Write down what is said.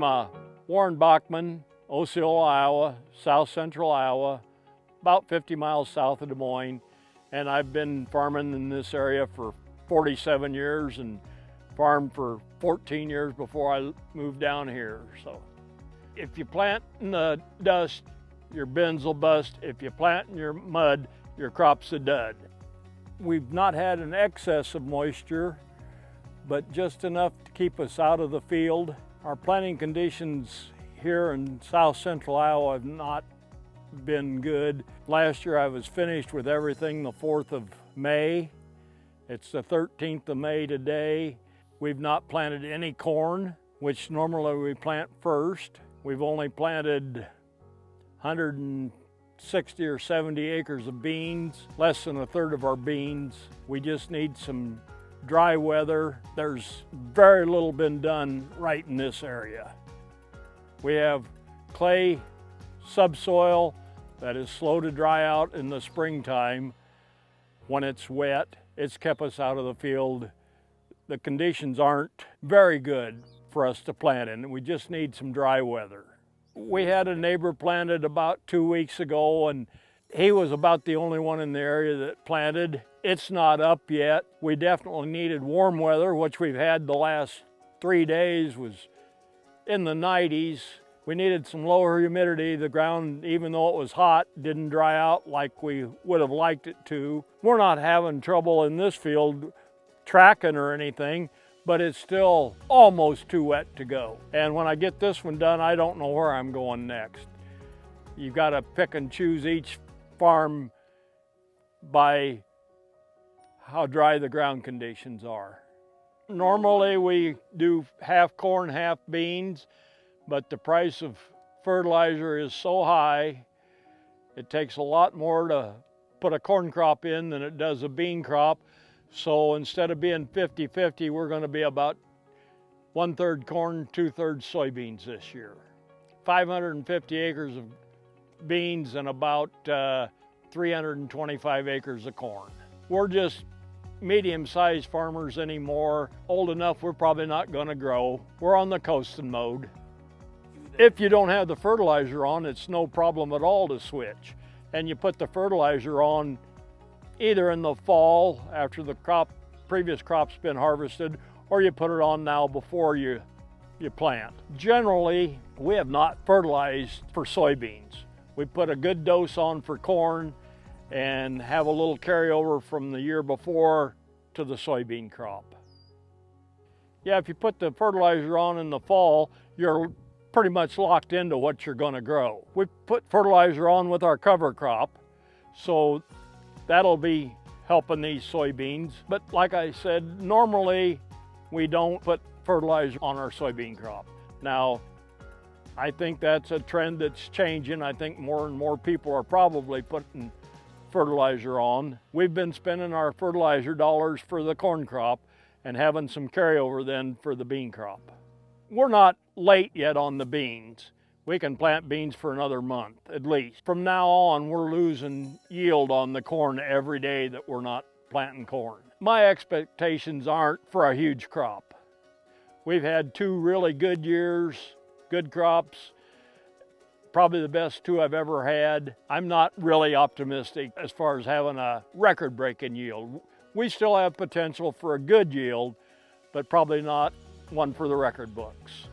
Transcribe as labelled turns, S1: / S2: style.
S1: I'm Warren Bachman, Osceola, Iowa, south central Iowa, about 50 miles south of Des Moines. And I've been farming in this area for 47 years and farmed for 14 years before I moved down here. So if you plant in the dust, your bins will bust. If you plant in your mud, your crop's a dud. We've not had an excess of moisture, but just enough to keep us out of the field. Our planting conditions here in south central Iowa have not been good. Last year I was finished with everything the 4th of May. It's the 13th of May today. We've not planted any corn, which normally we plant first. We've only planted 160 or 70 acres of beans, less than a third of our beans. We just need some dry weather. There's very little been done right in this area. We have clay subsoil that is slow to dry out in the springtime. When it's wet, it's kept us out of the field. The conditions aren't very good for us to plant in. We just need some dry weather. We had a neighbor planted about 2 weeks ago, and he was about the only one in the area that planted. It's not up yet. We definitely needed warm weather, which we've had the last 3 days was in the 90s. We needed some lower humidity. The ground, even though it was hot, didn't dry out like we would have liked it to. We're not having trouble in this field tracking or anything, but it's still almost too wet to go. And when I get this one done, I don't know where I'm going next. You've got to pick and choose each farm by how dry the ground conditions are. Normally we do half corn, half beans, but the price of fertilizer is so high, it takes a lot more to put a corn crop in than it does a bean crop. So instead of being 50-50, we're going to be about 1/3 corn, 2/3 soybeans this year. 550 acres of beans and about 325 acres of corn. We're just medium-sized farmers anymore. Old enough, we're probably not going to grow. We're on the coasting mode. If you don't have the fertilizer on, it's no problem at all to switch. And you put the fertilizer on either in the fall after the previous crop's been harvested, or you put it on now before you plant. Generally, we have not fertilized for soybeans. We put a good dose on for corn and have a little carryover from the year before to the soybean crop. Yeah, if you put the fertilizer on in the fall, you're pretty much locked into what you're going to grow. We put fertilizer on with our cover crop, so that'll be helping these soybeans. But like I said, normally we don't put fertilizer on our soybean crop. Now, I think that's a trend that's changing. I think more and more people are probably putting fertilizer on. We've been spending our fertilizer dollars for the corn crop and having some carryover then for the bean crop. We're not late yet on the beans. We can plant beans for another month at least. From now on, we're losing yield on the corn every day that we're not planting corn. My expectations aren't for a huge crop. We've had 2 really good years, good crops, probably the best 2 I've ever had. I'm not really optimistic as far as having a record-breaking yield. We still have potential for a good yield, but probably not one for the record books.